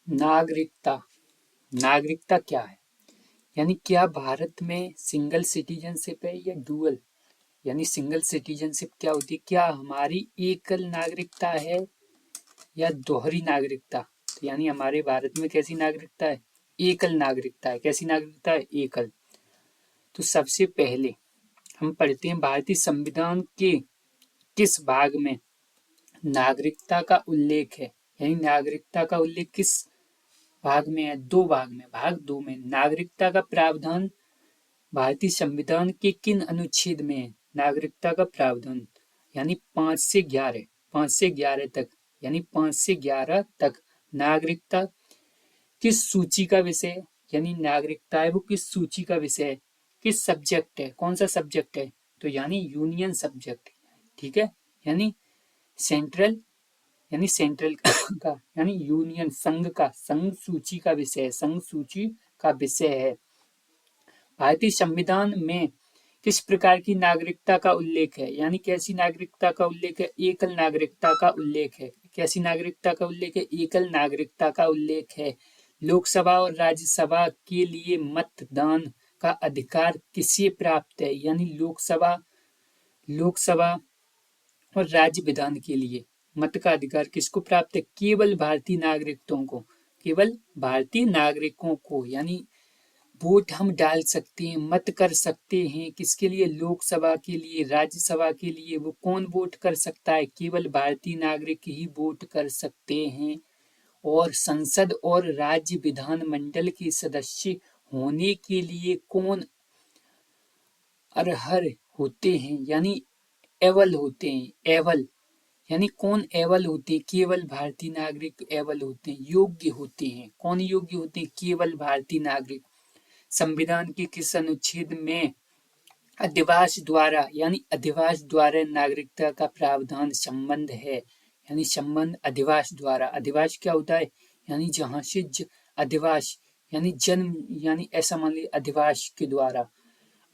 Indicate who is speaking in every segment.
Speaker 1: नागरिकता। नागरिकता क्या है? यानी क्या भारत में सिंगल सिटीजनशिप है या डुअल? यानी सिंगल सिटीजनशिप क्या होती है? क्या हमारी एकल नागरिकता है या दोहरी नागरिकता? तो यानी हमारे भारत में कैसी नागरिकता है? एकल नागरिकता है। कैसी नागरिकता है? एकल। तो सबसे पहले हम पढ़ते हैं भारतीय संविधान के किस भाग में नागरिकता का उल्लेख है। यानी नागरिकता का उल्लेख किस भाग में है? दो भाग में। भाग दो में नागरिकता का प्रावधान भारतीय संविधान के किन अनुच्छेद में है? नागरिकता का प्रावधान यानी 5 से 11 तक, यानी 5 से 11 तक नागरिकता किस सूची का विषय है? यानी नागरिकता है वो किस सूची का विषय है? किस सब्जेक्ट है? कौन सा सब्जेक्ट है? तो यानी यूनियन सब्जेक्ट। ठीक है, यानी सेंट्रल, यानी सेंट्रल का यानी यूनियन संघ का, संघ सूची का विषय है, संघ सूची का विषय है। भारतीय संविधान में किस प्रकार की नागरिकता का उल्लेख है? यानी कैसी नागरिकता का उल्लेख है? एकल नागरिकता का उल्लेख है। कैसी नागरिकता का उल्लेख है? एकल नागरिकता का उल्लेख है। लोकसभा और राज्यसभा के लिए मतदान का अधिकार किसे प्राप्त है? यानी लोकसभा और राज्य विधान के लिए मत का अधिकार किसको प्राप्त है? केवल भारतीय नागरिकों को। केवल भारतीय नागरिकों को। यानी वोट हम डाल सकते हैं, मत कर सकते हैं। किसके लिए? लोकसभा के लिए, राज्यसभा के लिए। वो कौन वोट कर सकता है? केवल भारतीय नागरिक ही वोट कर सकते हैं। और संसद और राज्य विधानमंडल के सदस्य होने के लिए कौन अर्ह होते हैं? यानी एवल होते हैं। एवल यानी कौन एवल होते हैं? केवल भारतीय नागरिक एवल होते हैं, योग्य होते हैं। कौन योग्य होते हैं? केवल भारतीय नागरिक। संविधान के किस अनुच्छेद में अधिवास द्वारा, यानी अधिवास द्वारा नागरिकता का प्रावधान संबंध है? यानी संबंध अधिवास द्वारा। अधिवास क्या होता है? यानी जहां से अधिवास यानी जन्म, यानी ऐसा मान लीजिए अधिवास के द्वारा।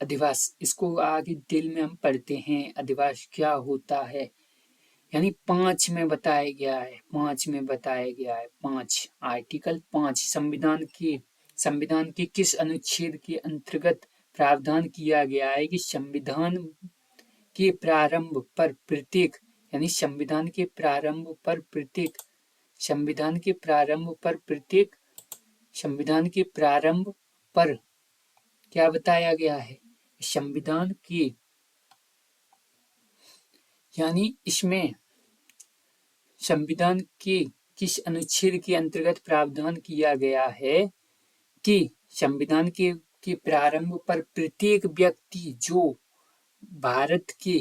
Speaker 1: अधिवास, इसको आगे डिटेल में हम पढ़ते हैं अधिवास क्या होता है। यानी 5 में बताया गया है। 5 में बताया गया है। 5 आर्टिकल 5 संविधान के किस अनुच्छेद के अंतर्गत प्रावधान किया गया है कि संविधान के प्रारंभ पर प्रत्येक, यानी संविधान के प्रारंभ पर प्रत्येक, संविधान के प्रारंभ पर प्रत्येक, संविधान के प्रारंभ पर क्या बताया गया है? संविधान की, यानी इसमें संविधान के किस अनुच्छेद के अंतर्गत प्रावधान किया गया है कि संविधान के प्रारंभ पर प्रत्येक व्यक्ति जो भारत के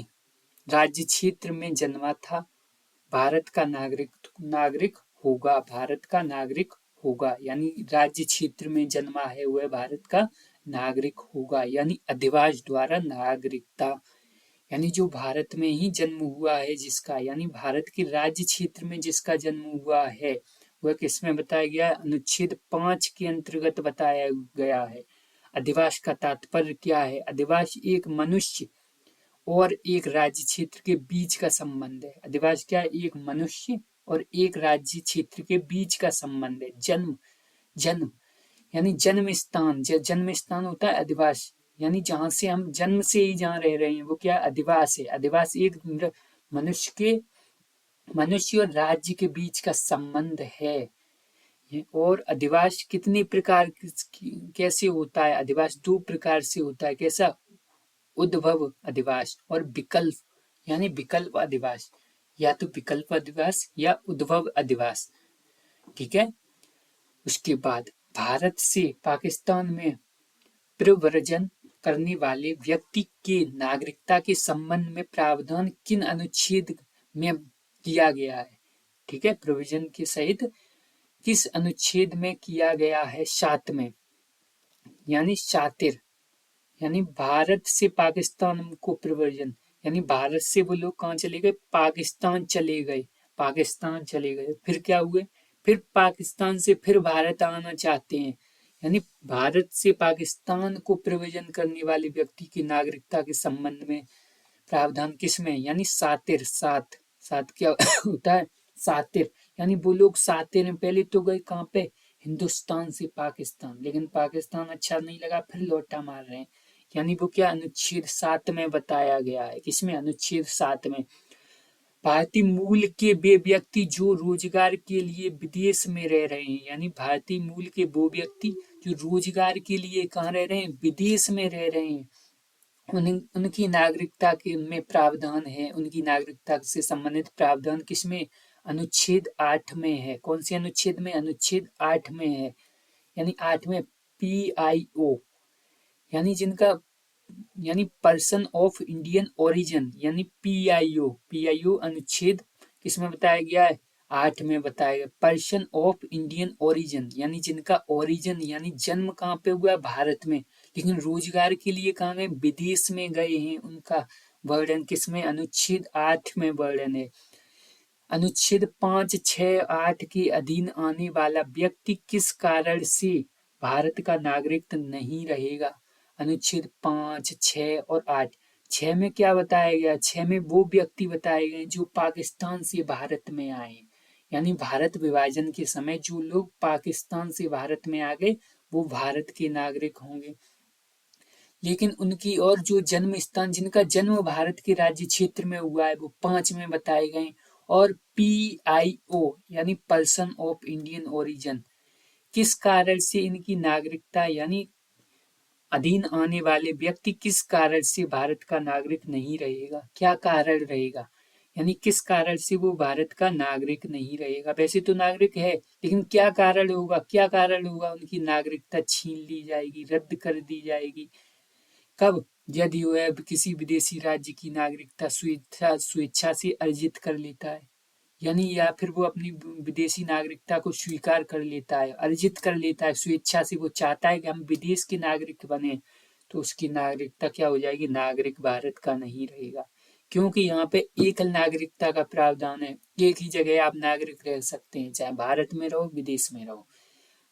Speaker 1: राज्य क्षेत्र में जन्मा था भारत का नागरिक होगा। भारत का नागरिक होगा। यानी राज्य क्षेत्र में जन्मा है वह भारत का नागरिक होगा। यानी अधिवास द्वारा नागरिकता, यानी जो भारत में ही जन्म हुआ है जिसका, यानी भारत के राज्य क्षेत्र में जिसका जन्म हुआ है वह किसमें बताया गया है? अनुच्छेद 5 के अंतर्गत बताया गया है। अधिवास का तात्पर्य क्या है? अधिवास एक मनुष्य और एक राज्य क्षेत्र के बीच का संबंध है। अधिवास क्या है? एक मनुष्य और एक राज्य क्षेत्र के बीच का संबंध है। जन्म यानी जन्म स्थान होता है अधिवास। यानी जहां से हम जन्म से ही जहां रह रहे हैं वो क्या? अधिवास है। अधिवास एक मनुष्य और राज्य के बीच का संबंध है। और अधिवास कितने प्रकार कैसे होता है? अधिवास 2 प्रकार से होता है। कैसा? उद्भव अधिवास और विकल्प, यानी विकल्प अधिवास। या तो विकल्प अधिवास या उद्भव अधिवास। ठीक है। उसके बाद भारत से पाकिस्तान में प्रव्रजन करने वाले व्यक्ति के नागरिकता के संबंध में प्रावधान किन अनुच्छेद में किया गया है? ठीक है, प्रोविजन के सहित किस अनुच्छेद में किया गया है? 7 में, यानी शातिर, यानी भारत से पाकिस्तान को प्रव्रजन, यानी भारत से वो लोग कहाँ चले गए? पाकिस्तान चले गए। पाकिस्तान चले गए, फिर क्या हुए? फिर पाकिस्तान से फिर भारत आना चाहते हैं। यानी भारत से पाकिस्तान को प्रव्रजन करने वाले व्यक्ति की नागरिकता के संबंध में प्रावधान किसमें? यानी सात क्या होता है? सातिर, यानी वो लोग सातिर में पहले तो गए कहाँ पे? हिंदुस्तान से पाकिस्तान, लेकिन पाकिस्तान अच्छा नहीं लगा, फिर लौटा मार रहे हैं। यानी वो क्या अनुच्छेद 7 में बताया गया है, किसमें, अनुच्छेद 7 में, भारतीय मूल के वे व्यक्ति जो रोजगार के लिए विदेश में रह रहे हैं, यानी भारतीय मूल के वो व्यक्ति जो रोजगार के लिए कहाँ रह रहे हैं, विदेश में रह रहे हैं, उनकी नागरिकता के में प्रावधान है, उनकी नागरिकता से संबंधित प्रावधान किसमें, अनुच्छेद 8 में है। कौन से अनुच्छेद में, अनुच्छेद 8 में है, यानी 8 में, PIO, यानी जिनका, यानी पर्सन ऑफ इंडियन ओरिजिन, यानी पीआईओ अनुच्छेद किसमें बताया गया है, 8 में बताया गया। पर्सन ऑफ इंडियन ओरिजिन, यानी जिनका ओरिजिन, यानी जन्म कहाँ पे हुआ है, भारत में, लेकिन रोजगार के लिए कहाँ गए, विदेश में गए हैं, उनका वर्णन किसमें, अनुच्छेद 8 में वर्णन है। अनुच्छेद 5, 6, 8 के अधीन आने वाला व्यक्ति किस कारण से भारत का नागरिक नहीं रहेगा, अनुच्छेद 5, 6 और 8। 6 में क्या बताया गया, 6 में वो व्यक्ति बताए गए जो पाकिस्तान से भारत में आए, यानी भारत विभाजन के समय जो लोग पाकिस्तान से भारत में आ गए वो भारत के नागरिक होंगे। लेकिन उनकी और जो जन्म स्थान, जिनका जन्म भारत के राज्य क्षेत्र में हुआ है, वो 5 में बताए गए। और PIO यानी पर्सन ऑफ इंडियन ओरिजिन, किस कारण से इनकी नागरिकता, यानी अधीन आने वाले व्यक्ति किस कारण से भारत का नागरिक नहीं रहेगा, क्या कारण रहेगा, यानी किस कारण से वो भारत का नागरिक नहीं रहेगा। वैसे तो नागरिक है, लेकिन क्या कारण होगा, क्या कारण होगा, उनकी नागरिकता छीन ली जाएगी, रद्द कर दी जाएगी। कब, यदि वह किसी विदेशी राज्य की नागरिकता स्वेच्छा से अर्जित कर लेता है, यानी या फिर वो अपनी विदेशी नागरिकता को स्वीकार कर लेता है, अर्जित कर लेता है स्वेच्छा से, वो चाहता है कि हम विदेश के नागरिक बने, तो उसकी नागरिकता क्या हो जाएगी, नागरिक भारत का नहीं रहेगा। क्योंकि यहाँ पे एकल नागरिकता का प्रावधान है, एक ही जगह आप नागरिक रह सकते हैं, चाहे भारत में रहो विदेश में रहो,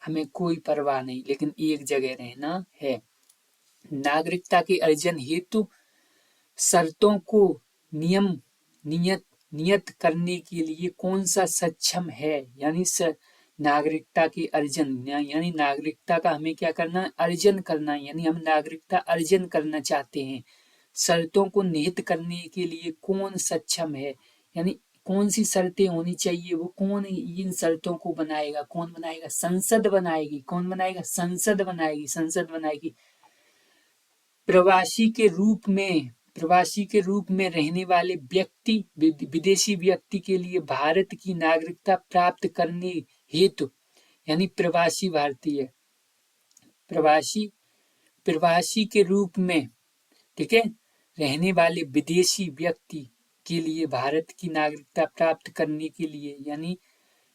Speaker 1: हमें कोई परवाह नहीं, लेकिन एक जगह रहना है। नागरिकता के अर्जन हेतु शर्तों को नियम नियत नियत करने के लिए कौन सा सक्षम है, यानी नागरिकता के अर्जन, यानी नागरिकता का हमें क्या करना है, अर्जन करना है, यानी हम नागरिकता अर्जन करना चाहते हैं। शर्तों को निहित करने के लिए कौन सक्षम है, यानी कौन सी शर्तें होनी चाहिए, वो कौन इन शर्तों को बनाएगा, कौन बनाएगा, संसद बनाएगी। कौन बनाएगा, संसद बनाएगी, संसद बनाएगी। प्रवासी के रूप में रहने वाले व्यक्ति, विदेशी व्यक्ति के लिए भारत की नागरिकता प्राप्त करने हेतु, यानी प्रवासी भारतीय, प्रवासी के रूप में, ठीक है, रहने वाले विदेशी व्यक्ति के लिए भारत की नागरिकता प्राप्त करने के लिए,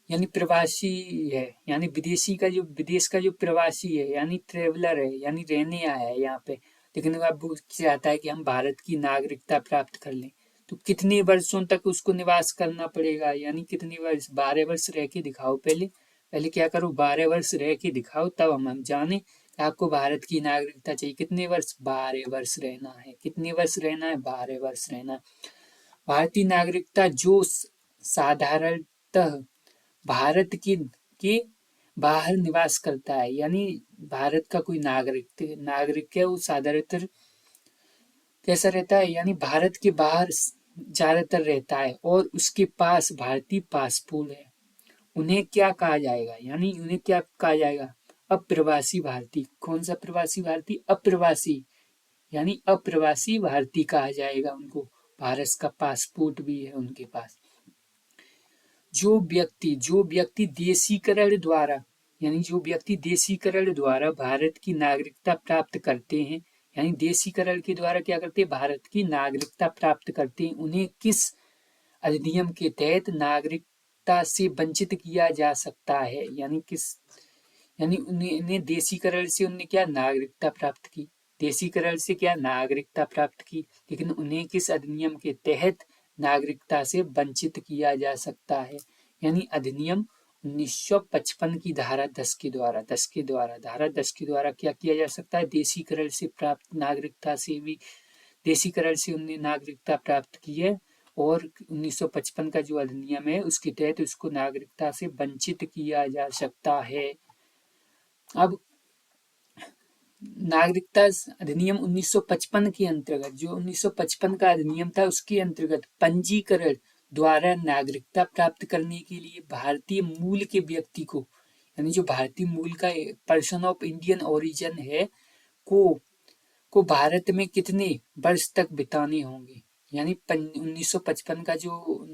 Speaker 1: यानी प्रवासी है, यानी विदेशी का जो, विदेश का जो प्रवासी है, यानी ट्रेवलर है, यानी रहने आया है यहाँ पे, लेकिन अब चाहता है कि हम भारत की नागरिकता प्राप्त कर लें, तो कितने वर्षों तक उसको निवास करना पड़ेगा, यानी कितने वर्ष, 12 वर्ष रह के दिखाओ, पहले क्या करो, 12 वर्ष रह के दिखाओ, तब हम जाने आपको भारत की नागरिकता चाहिए। कितने वर्ष, 12 वर्ष रहना है, कितने वर्ष रहना है, 12 वर्ष रहना है। भारतीय नागरिकता जो साधारणतः भारत के बाहर निवास करता है, यानी भारत का कोई नागरिक है, वो साधारणतः कैसा रहता है, यानी भारत के बाहर ज्यादातर रहता है और उसके पास भारतीय पासपोर्ट है, उन्हें क्या कहा जाएगा, यानी उन्हें क्या कहा जाएगा, अप्रवासी भारतीय। कौन सा प्रवासी भारतीय, अप्रवासी, यानी अप्रवासी भारतीय कहा जाएगा उनको, भारत का पासपोर्ट भी है उनके पास। जो व्यक्ति देशीकरण द्वारा, यानी जो व्यक्ति देशीकरण द्वारा भारत की नागरिकता प्राप्त करते हैं, यानी देशीकरण के द्वारा क्या करते हैं, भारत की नागरिकता प्राप्त करते हैं, उन्हें किस अधिनियम के तहत नागरिकता से वंचित किया जा सकता है, यानी उन्हें देशीकरण से उन्हें क्या नागरिकता प्राप्त की, देशीकरण से क्या नागरिकता प्राप्त की, लेकिन उन्हें किस अधिनियम के तहत नागरिकता से वंचित किया जा सकता है, यानी अधिनियम 1955 की धारा 10 के द्वारा, धारा 10 के द्वारा क्या किया जा सकता है, देशीकरण से प्राप्त नागरिकता से भी, देशीकरण से उन्हें नागरिकता प्राप्त की है, और 1955 का जो अधिनियम है उसके तहत उसको नागरिकता से वंचित किया जा सकता है। अब नागरिकता अधिनियम 1955 के अंतर्गत, जो 1955 का अधिनियम था, उसके अंतर्गत पंजीकरण द्वारा नागरिकता प्राप्त करने के लिए भारतीय मूल के व्यक्ति को, यानी जो भारतीय मूल का पर्सन ऑफ इंडियन ओरिजिन है, को भारत में कितने वर्ष तक बिताने होंगे। यानी 1955 का जो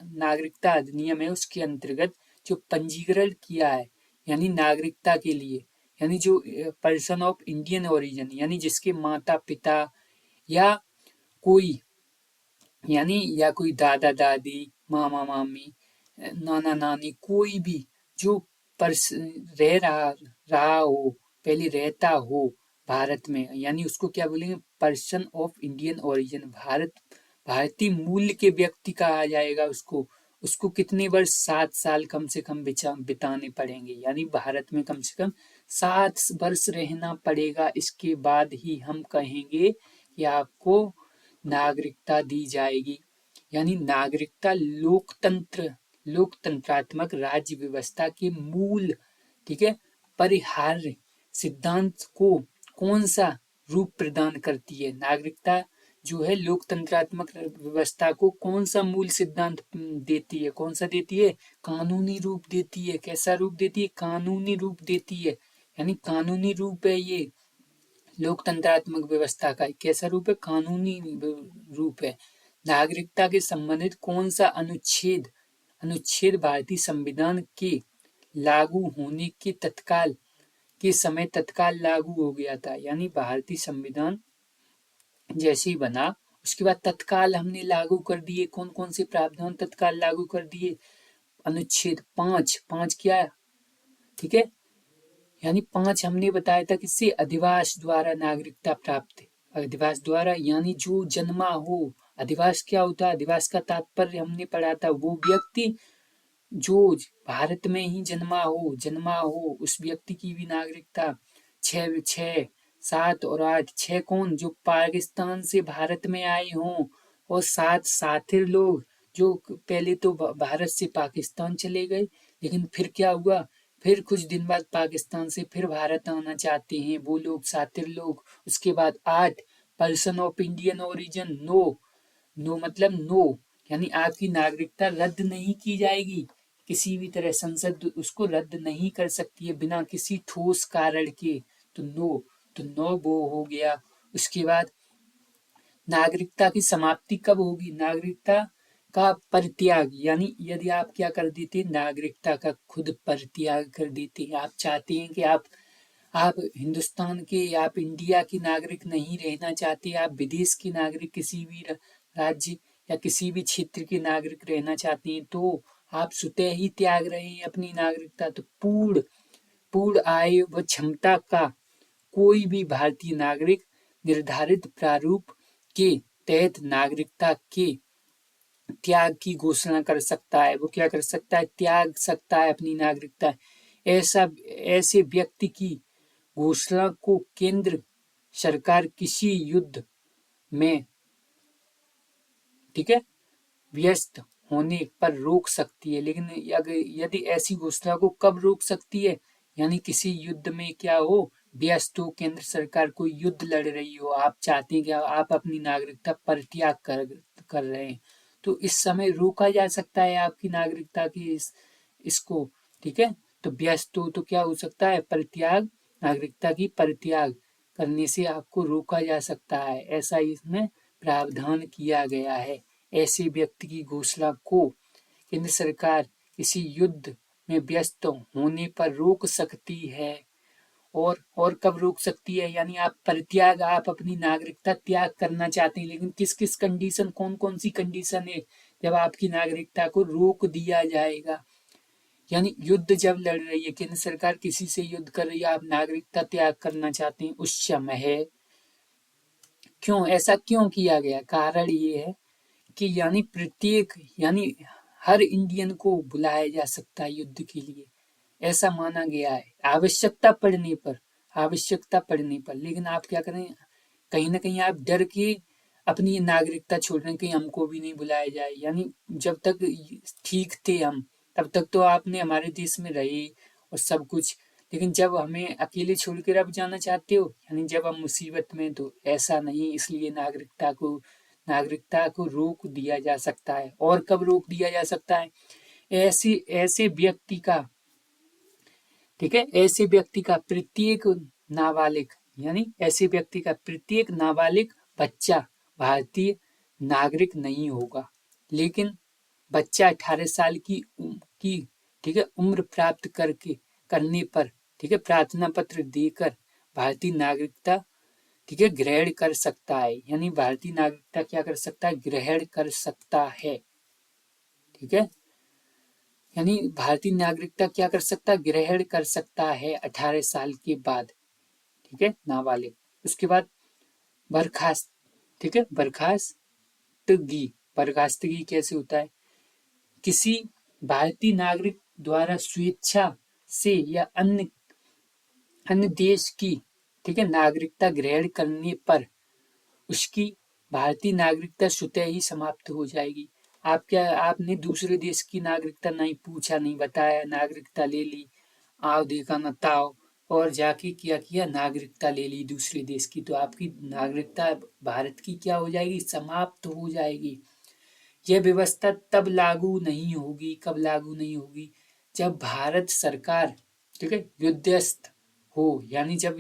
Speaker 1: नागरिकता अधिनियम है, उसके अंतर्गत जो पंजीकरण किया है, यानी नागरिकता के लिए, यानी जो पर्सन ऑफ इंडियन ओरिजिन, यानी जिसके माता पिता या कोई, यानी या कोई दादा दादी, मामा मामी, नाना नानी, कोई भी जो रहा हो, पहले रहता हो भारत में, यानी उसको क्या बोलेंगे, पर्सन ऑफ इंडियन ओरिजिन, भारतीय मूल के व्यक्ति कहा जाएगा उसको। उसको कितने वर्ष, 7 साल कम से कम बिताने पड़ेंगे, यानी भारत में कम से कम 7 वर्ष रहना पड़ेगा। इसके बाद ही हम कहेंगे कि आपको नागरिकता दी जाएगी। यानी नागरिकता लोकतंत्रात्मक राज्य व्यवस्था के मूल, ठीक है, परिहार्य सिद्धांत को कौन सा रूप प्रदान करती है। नागरिकता जो है लोकतंत्रात्मक व्यवस्था को कौन सा मूल सिद्धांत देती है, कौन सा देती है, कानूनी रूप देती है। कैसा रूप देती है, कानूनी रूप देती है। यानी कानूनी रूप है ये लोकतंत्रात्मक व्यवस्था का। कैसा रूप है, कानूनी रूप है। नागरिकता के संबंधित कौन सा अनुच्छेद भारतीय संविधान के लागू होने के समय तत्काल लागू हो गया था। यानी भारतीय संविधान जैसे ही बना, उसके बाद तत्काल हमने लागू कर दिए। कौन कौन से प्रावधान तत्काल लागू कर दिए, अनुच्छेद 5 क्या, ठीक है, यानी 5 हमने बताया था किससे, अधिवास द्वारा नागरिकता प्राप्त। अधिवास द्वारा यानी जो जन्मा हो। अधिवास क्या होता है, अधिवास का तात्पर्य हमने पढ़ा था, वो व्यक्ति जो भारत में ही जन्मा हो, उस व्यक्ति की भी नागरिकता। 6, 7 और 8, 6 कौन, जो पाकिस्तान से भारत में आए हों, और 7 साथिर लोग जो पहले तो भारत से पाकिस्तान चले गए, लेकिन फिर क्या हुआ, फिर कुछ दिन बाद पाकिस्तान से फिर भारत आना चाहते हैं, वो लोग साथिर लोग। उसके बाद 8 person of Indian origin, no मतलब नो, यानी आपकी नागरिकता रद्द नहीं की जाएगी किसी भी तरह, संसद उसको रद्द नहीं कर सकती है बिना किसी ठोस कारण के। तो नो वो हो गया। उसके बाद नागरिकता की समाप्ति कब होगी, नागरिकता का परित्याग, यानी यदि आप क्या कर देते, नागरिकता का खुद परित्याग कर देते, आप चाहते हैं कि आप हिंदुस्तान के, आप इंडिया के नागरिक नहीं रहना चाहते, आप विदेश के नागरिक, किसी भी राज्य या किसी भी क्षेत्र के नागरिक रहना चाहते हैं, तो आप स्वतः ही त्याग रहे हैं अपनी नागरिकता। तो पूर्ण आय व क्षमता का कोई भी भारतीय नागरिक निर्धारित प्रारूप के तहत नागरिकता के त्याग की घोषणा कर सकता है। वो क्या कर सकता है, त्याग सकता है अपनी नागरिकता। ऐसे व्यक्ति की घोषणा को केंद्र सरकार किसी युद्ध में, ठीक है, व्यस्त होने पर रोक सकती है। लेकिन यदि ऐसी घोषणा को कब रोक सकती है, यानी किसी युद्ध में क्या हो, व्यस्त हो, केंद्र सरकार कोई युद्ध लड़ रही हो, आप चाहते हैं कि आप अपनी नागरिकता परित्याग कर रहे हैं, तो इस समय रोका जा सकता है आपकी नागरिकता की इसको, ठीक है। तो व्यस्त हो तो क्या हो सकता है, परित्याग, नागरिकता की परित्याग करने से आपको रोका जा सकता है, ऐसा इसमें प्रावधान किया गया है। ऐसे व्यक्ति की घोषणा को केंद्र सरकार किसी युद्ध में व्यस्त होने पर रोक सकती है। और कब रोक सकती है, यानी आप परित्याग, आप अपनी नागरिकता त्याग करना चाहते हैं, लेकिन किस किस कंडीशन, कौन कौन सी कंडीशन है जब आपकी नागरिकता को रोक दिया जाएगा। यानी युद्ध जब लड़ रही है केंद्र सरकार, किसी से युद्ध कर रही है, आप नागरिकता त्याग करना चाहते हैं, उस समय है। क्यों ऐसा क्यों किया गया, कारण ये है कि यानी हर इंडियन को बुलाया जा सकता है युद्ध के लिए, ऐसा माना गया है आवश्यकता पड़ने पर। लेकिन आप क्या करें, कहीं ना कहीं आप डर के अपनी नागरिकता छोड़ रहे हैं कि हमको भी नहीं बुलाया जाए। यानी जब तक ठीक थे हम, तब तक तो आपने हमारे देश में रहे और सब कुछ, लेकिन जब हमें अकेले छोड़कर आप जाना चाहते हो, यानी जब हम मुसीबत में, तो ऐसा नहीं। इसलिए नागरिकता को रोक दिया जा सकता है। और कब रोक दिया जा सकता है? ऐसे ऐसे व्यक्ति का, ठीक है, ऐसे व्यक्ति का प्रत्येक नाबालिग, यानी ऐसे व्यक्ति का प्रत्येक नाबालिग बच्चा भारतीय नागरिक नहीं होगा। लेकिन बच्चा 18 साल की, ठीक है, उम्र प्राप्त करने पर, ठीक है, प्रार्थना पत्र देकर भारतीय नागरिकता, ठीक है, ग्रहण कर सकता है। यानी भारतीय नागरिकता क्या कर सकता है? ग्रहण कर सकता है। ठीक है, यानी भारतीय नागरिकता क्या कर सकता है? ग्रहण कर सकता है 18 साल के बाद। ठीक है, नाबालिग। उसके बाद बर्खास्त, ठीक है, बर्खास्तगी कैसे होता है? किसी भारतीय नागरिक द्वारा स्वेच्छा से या अन्य देश की, ठीक है, नागरिकता ग्रहण करने पर उसकी भारतीय नागरिकता स्वतः ही समाप्त हो जाएगी। आपने दूसरे देश की नागरिकता नहीं पूछा, नहीं बताया, नागरिकता ले ली, आओ देखा न ताओ, और जाके क्या किया? नागरिकता ले ली दूसरे देश की, तो आपकी नागरिकता भारत की क्या हो जाएगी? समाप्त हो जाएगी। यह व्यवस्था तब लागू नहीं होगी, कब लागू नहीं होगी? जब भारत सरकार, ठीक है, युद्धस्थ हो, यानी जब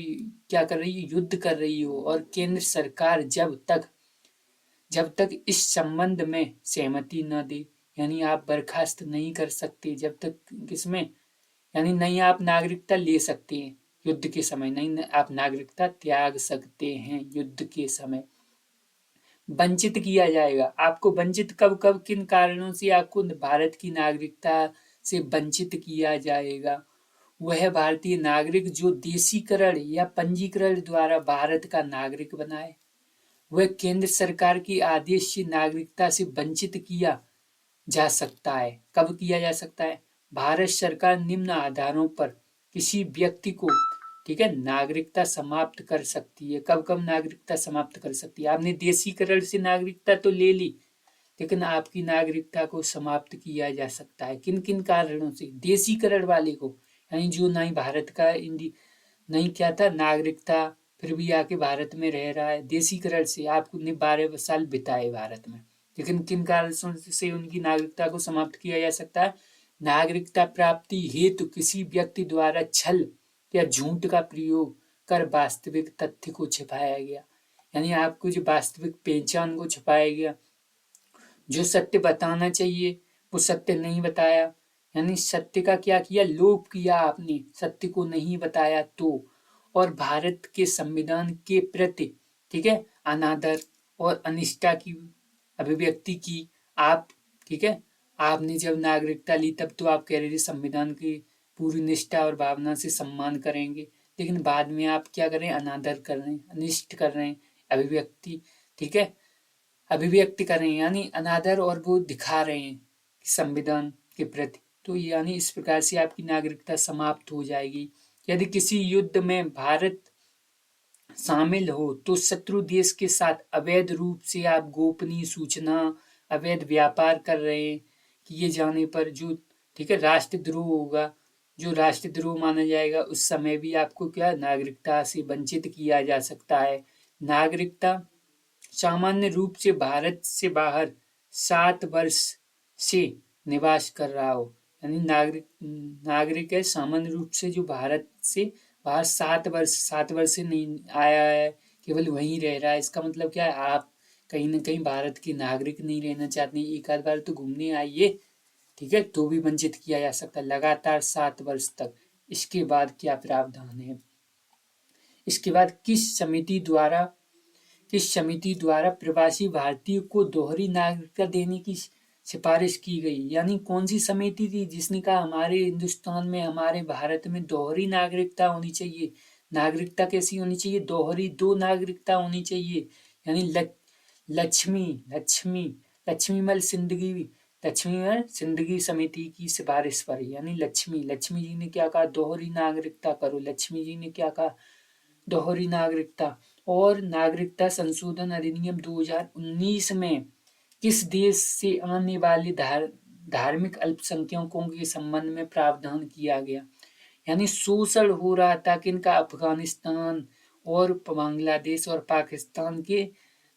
Speaker 1: क्या कर रही है? युद्ध कर रही हो, और केंद्र सरकार जब तक इस संबंध में सहमति न दे, यानी आप बर्खास्त नहीं कर सकते जब तक, किसमें, यानी नहीं आप नागरिकता ले सकते हैं युद्ध के समय, नहीं आप नागरिकता त्याग सकते हैं युद्ध के समय। वंचित किया जाएगा आपको। वंचित कब कब, किन कारणों से आपको भारत की नागरिकता से वंचित किया जाएगा? वह भारतीय नागरिक जो देशीकरण या पंजीकरण द्वारा भारत का नागरिक बनाए, वह केंद्र सरकार के आदेश से नागरिकता से वंचित किया जा सकता है। कब किया जा सकता है? भारत सरकार निम्न आधारों पर किसी व्यक्ति को, ठीक है, नागरिकता समाप्त कर सकती है। कब कब नागरिकता समाप्त कर सकती है? आपने देशीकरण से नागरिकता तो ले ली, लेकिन आपकी नागरिकता को समाप्त किया जा सकता है। किन किन कारणों से? देशीकरण वाले को, यानी जो नहीं भारत का नहीं क्या था नागरिकता, फिर भी आके भारत में रह रहा है। देशीकरण से आपने 12 साल बिताए भारत में, लेकिन किन कारणों से उनकी नागरिकता को समाप्त किया जा सकता है? नागरिकता प्राप्ति हेतु किसी व्यक्ति द्वारा छल या झूठ का प्रयोग कर वास्तविक तथ्य को छिपाया गया, यानी आपको जो वास्तविक पहचान को छिपाया गया, जो सत्य बताना चाहिए वो सत्य नहीं बताया, यानी सत्य का क्या किया? लोप किया आपने, सत्य को नहीं बताया तो। और भारत के संविधान के प्रति, ठीक है, अनादर और अनिष्ठा की अभिव्यक्ति की आप, ठीक है, आपने जब नागरिकता ली तब तो आप कह रहे थे संविधान की पूरी निष्ठा और भावना से सम्मान करेंगे, लेकिन बाद में आप क्या कर रहे हैं? अनादर कर रहे हैं, अनिष्ट कर रहे हैं अभिव्यक्ति, ठीक है, अभिव्यक्ति कर रहे हैं, यानी अनादर और वो दिखा रहे हैं संविधान के प्रति। तो यानी इस प्रकार से आपकी नागरिकता समाप्त हो जाएगी। यदि किसी युद्ध में भारत शामिल हो तो शत्रु देश के साथ अवैध रूप से आप गोपनीय सूचना, अवैध व्यापार कर रहे हैं, किए जाने पर जो, ठीक है, राष्ट्रद्रोह होगा, जो राष्ट्रद्रोह माना जाएगा, उस समय भी आपको क्या? नागरिकता से वंचित किया जा सकता है। नागरिकता सामान्य रूप से भारत से बाहर 7 वर्ष से निवास कर रहा हो, यानी नागरिक है सामान्य रूप से जो भारत से बाहर 7 वर्ष से नहीं आया है, केवल वहीं रह रहा है। इसका मतलब क्या है? आप कहीं ना कहीं भारत के नागरिक नहीं रहना चाहते, एक आध बार तो घूमने आइए, ठीक है, तो भी वंचित किया जा सकता है लगातार 7 वर्ष तक। इसके बाद क्या प्रावधान है? इसके बाद किस समिति द्वारा प्रवासी भारतीयों को दोहरी नागरिकता देने की सिफारिश की गई? यानी कौन सी समिति थी जिसने कहा हमारे हिंदुस्तान में, हमारे भारत में दोहरी नागरिकता होनी चाहिए? नागरिकता कैसी होनी चाहिए? दोहरी, 2 नागरिकता होनी चाहिए। यानी लक्ष्मी लक्ष्मी लक्ष्मीमल सिंदगी समिति की सिफारिश पर, यानी लक्ष्मी जी ने क्या कहा? दोहरी नागरिकता करो। लक्ष्मी जी ने क्या कहा? दोहरी नागरिकता। और नागरिकता संशोधन अधिनियम 2019 में किस देश से आने वाले धार्मिक अल्पसंख्यकों के संबंध में प्रावधान किया गया? यानी शोषण हो रहा था किनका, अफगानिस्तान और बांग्लादेश और पाकिस्तान के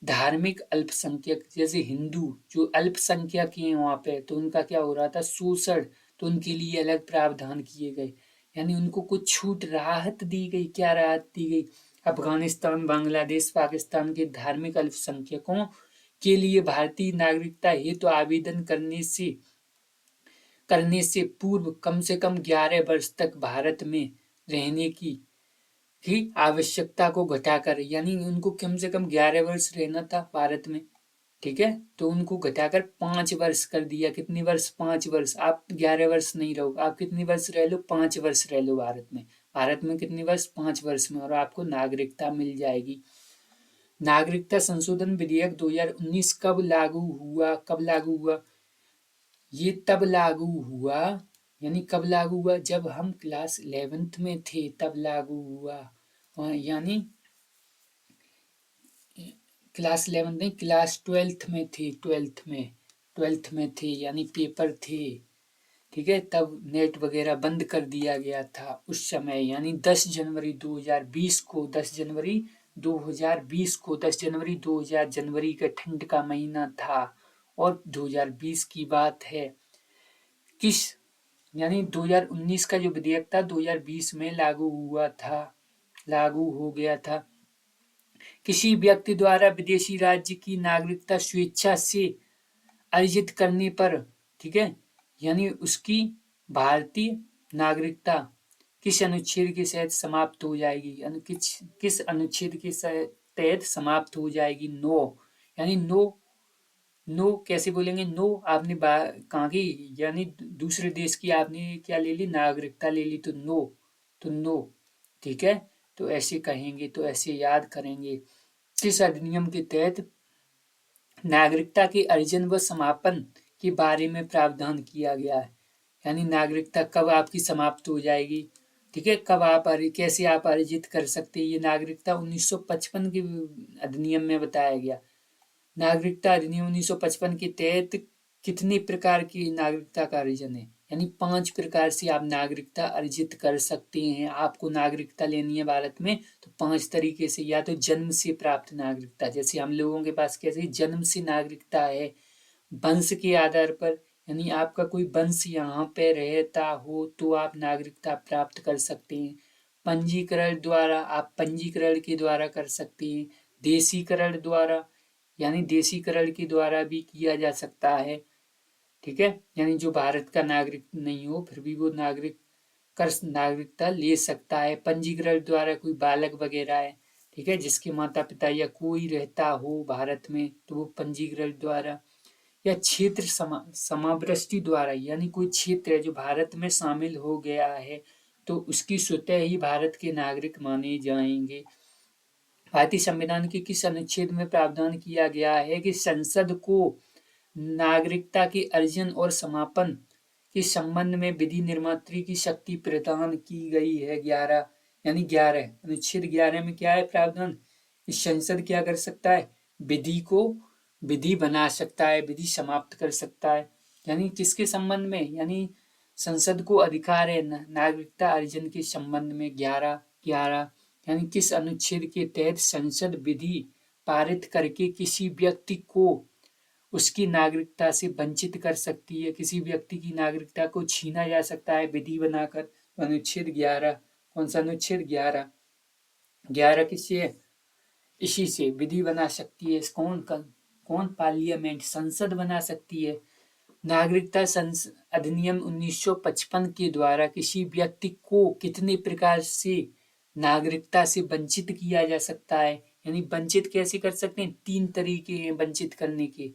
Speaker 1: धार्मिक अल्पसंख्यक जैसे हिंदू जो अल्पसंख्यक हैं वहां पे, तो उनका क्या हो रहा था, शोषण। तो उनके लिए अलग प्रावधान किए गए, यानी उनको कुछ छूट राहत दी गई। क्या राहत दी गई, अफगानिस्तान बांग्लादेश पाकिस्तान के धार्मिक अल्पसंख्यकों के लिए भारतीय नागरिकता हेतु आवेदन करने से पूर्व कम से कम 11 वर्ष तक भारत में रहने की आवश्यकता को घटाकर, यानी उनको कम से कम 11 वर्ष रहना था भारत में, ठीक है, तो उनको घटाकर 5 वर्ष कर दिया। कितने वर्ष, 5 वर्ष। आप 11 वर्ष नहीं रहो, आप कितने वर्ष रह लो, 5 वर्ष रह लो भारत में। भारत में कितने वर्ष, 5 वर्ष में, और आपको नागरिकता मिल जाएगी। नागरिकता संशोधन विधेयक 2019 कब लागू हुआ, कब लागू हुआ, ये तब लागू हुआ, यानी कब लागू हुआ, जब हम क्लास 11th में थे तब लागू हुआ। यानी क्लास 11 नहीं, क्लास 12th में थे, 12th में थे, यानी पेपर थे, ठीक है, तब नेट वगैरह बंद कर दिया गया था उस समय। यानी 10 जनवरी 2020 को, 10 जनवरी 2020 को, 10 जनवरी 2000 जनवरी का ठंड का महीना था और 2020 की बात है। किस, यानी 2019 का जो विधेयक था 2020 में लागू हुआ था, लागू हो गया था। किसी व्यक्ति द्वारा विदेशी राज्य की नागरिकता स्वेच्छा से अर्जित करने पर, ठीक है, यानी उसकी भारतीय नागरिकता किस अनुच्छेद के तहत समाप्त हो जाएगी, यानी किस अनुच्छेद के तहत समाप्त हो जाएगी, नो। यानी नो कैसे बोलेंगे, नो आपने कहा कि, यानी दूसरे देश की आपने क्या ले ली, नागरिकता ले ली, तो नो, ठीक है, तो ऐसे कहेंगे, तो ऐसे याद करेंगे। किस अधिनियम के तहत नागरिकता के अर्जन व समापन के बारे में प्रावधान किया गया है, यानी नागरिकता कब आपकी समाप्त हो जाएगी, ठीक है, कब आप कैसे आप अर्जित कर सकते हैं ये नागरिकता, 1955 के अधिनियम में बताया गया। नागरिकता अधिनियम 1955 के तहत कितने प्रकार की नागरिकता का अर्जन है, यानी 5 प्रकार से आप नागरिकता अर्जित कर सकते हैं। आपको नागरिकता लेनी है भारत में तो 5 तरीके से, या तो जन्म से प्राप्त नागरिकता, जैसे हम लोगों के पास कैसे जन्म से नागरिकता है, वंश के आधार पर, यानी आपका कोई वंश यहाँ पे रहता हो तो आप नागरिकता प्राप्त कर सकते हैं। पंजीकरण द्वारा, आप पंजीकरण के द्वारा कर सकते हैं। देशीकरण द्वारा, यानी देशीकरण के द्वारा भी किया जा सकता है, ठीक है, यानी जो भारत का नागरिक नहीं हो फिर भी वो नागरिकता ले सकता है। पंजीकरण द्वारा कोई बालक वगैरह है, ठीक है, जिसके माता पिता या कोई रहता हो भारत में तो वो पंजीकरण द्वारा, या क्षेत्र समावृष्टि द्वारा, यानी कोई क्षेत्र है जो भारत में शामिल हो गया है तो उसकी स्वतः ही भारत के नागरिक माने जाएंगे। भारतीय संविधान के किस अनुच्छेद में प्रावधान किया गया है कि संसद को नागरिकता के अर्जन और समापन के संबंध में विधि निर्मात्री की शक्ति प्रदान की गई है, 11, यानी 11 अनुच्छेद 11 में क्या है प्रावधान, इस संसद क्या कर सकता है, विधि बना सकता है, विधि समाप्त कर सकता है, यानी किसके संबंध में, यानी संसद को अधिकार है नागरिकता अर्जन के संबंध में। 11 यानी किस अनुच्छेद के तहत संसद विधि पारित करके किसी व्यक्ति को उसकी नागरिकता से वंचित कर सकती है, किसी व्यक्ति की नागरिकता को छीना जा सकता है विधि बनाकर। अनुच्छेद 11, कौन सा अनुच्छेद, 11 किससे है, इसी से विधि बना सकती है। कौन पार्लियामेंट, संसद बना सकती है। नागरिकता अधिनियम 1955 के द्वारा किसी व्यक्ति को कितने प्रकार से नागरिकता से वंचित किया जा सकता है, यानी वंचित कैसे कर सकते हैं, 3 तरीके हैं वंचित करने के,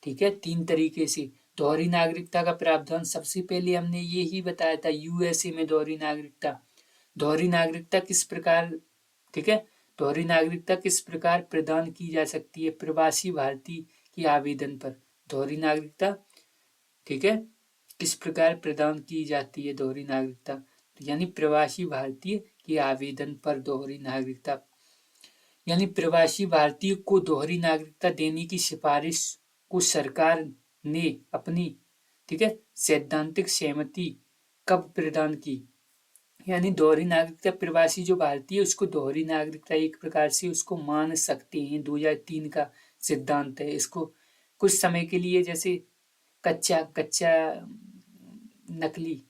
Speaker 1: ठीक है, 3 तरीके से। दोहरी नागरिकता का प्रावधान सबसे पहले हमने ये ही बताया था, यूएसए में दोहरी नागरिकता किस प्रकार, ठीक है, दोहरी नागरिकता किस प्रकार प्रदान की जा सकती है, प्रवासी भारतीय के आवेदन पर दोहरी नागरिकता, ठीक है, किस प्रकार प्रदान की जाती है दोहरी नागरिकता, यानी प्रवासी भारतीय के आवेदन पर दोहरी नागरिकता, यानी प्रवासी भारतीय को दोहरी नागरिकता देने की सिफारिश को सरकार ने अपनी, ठीक है, सैद्धांतिक सहमति कब प्रदान की, यानी दोहरी नागरिकता प्रवासी जो भारतीय उसको दोहरी नागरिकता एक प्रकार से उसको मान सकते हैं। 2003 का सिद्धांत है। इसको कुछ समय के लिए जैसे कच्चा कच्चा नकली,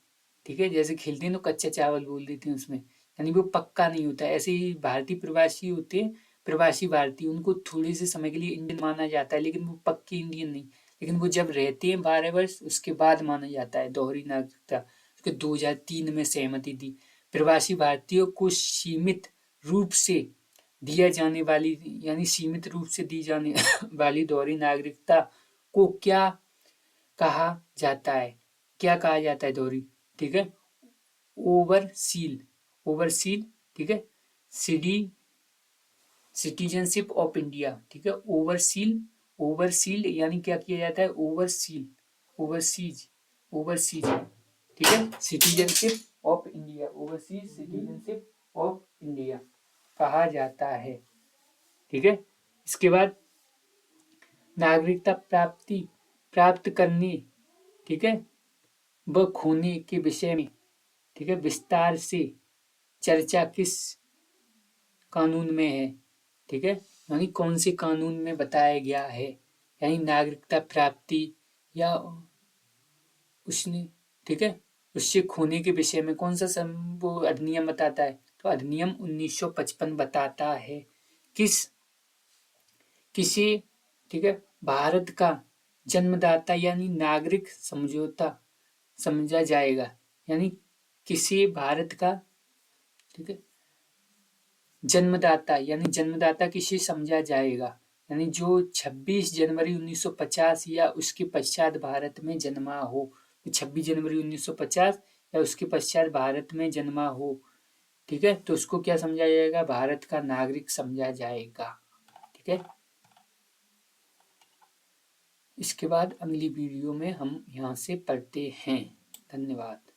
Speaker 1: ठीक है, जैसे खेलते हैं तो कच्चा चावल बोल देते हैं उसमें, यानी वो पक्का नहीं होता। ऐसे ही भारतीय प्रवासी होते हैं, प्रवासी भारतीय, उनको थोड़े से समय के लिए इंडियन माना जाता है, लेकिन वो पक्के इंडियन नहीं। लेकिन वो जब रहते हैं 12 वर्ष उसके बाद माना जाता है दोहरी नागरिकता। उसके 2003 में सहमति दी। प्रवासी भारतीयों को सीमित रूप से दिया जाने वाली, यानी सीमित रूप से दी जाने वाली दोहरी नागरिकता को क्या कहा जाता है? क्या कहा जाता है दोहरी? ठीक है, ओवरसील, ओवरसील, ठीक है, सिटी सिटीजनशिप ऑफ इंडिया, ठीक है, ओवरसील, ओवरसील्ड यानी क्या किया जाता है? ओवरसील, ओवरसीज, ओवरसीज, ठीक है, citizenship of India, overseas citizenship of India कहा जाता है। ठीक है, इसके बाद नागरिकता प्राप्त करने, ठीक है, व खोने के विषय में, ठीक है, विस्तार से चर्चा किस कानून में है? ठीक है, यानी कौन से कानून में बताया गया है? यानी नागरिकता प्राप्ति या उसने, ठीक है, उससे खोने के विषय में कौन सा वो अधिनियम बताता है? तो अधिनियम 1955 बताता है किसी, ठीक है, भारत का जन्मदाता यानी नागरिक समझौता समझा जाएगा। यानी किसी भारत का, ठीक है, जन्मदाता यानी जन्मदाता किसे समझा जाएगा? यानी जो 26 जनवरी 1950 या उसके पश्चात भारत में जन्मा हो। 26 जनवरी 1950 या उसके पश्चात भारत में जन्मा हो, ठीक है, तो उसको क्या समझा जाएगा? भारत का नागरिक समझा जाएगा। ठीक है, इसके बाद अगली वीडियो में हम यहाँ से पढ़ते हैं। धन्यवाद।